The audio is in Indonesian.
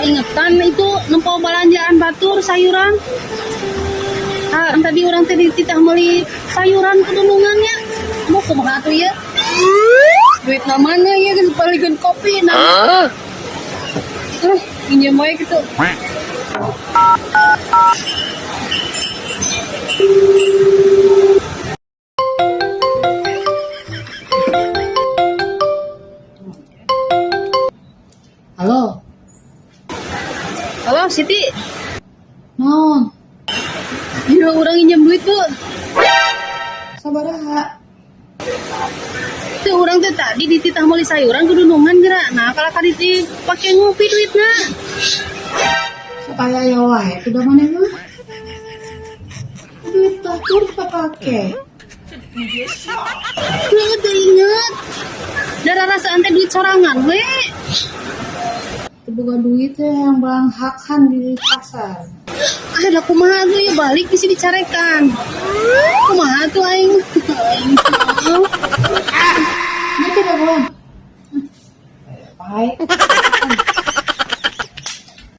ingetan itu nempel belanjaan batur sayuran. Tadi orang tadi titah beli sayuran kedunungannya. Mau kumaha atuh ya? Duit na mana ya geus balikeun kopi nah. Pinjam wae kitu. Halo. Halo Siti. Non. Iya orang injam duit tuh. Sabaraha? Tuh orang tuh tadi dititah beli sayuran kedunungan gerak. Nah kalau tadi pakai ngopi duitnya. Supaya ya wae tidak mana mah. Duit batur pakai. Tuh inget. Darah rasa ante duit sorangan we. Bukan duit yang bang hakan di pasar. Ada kumaha tuh ya balik bisa dicarekan. Kumaha tuh aing. Ini tidak bukan. Baik.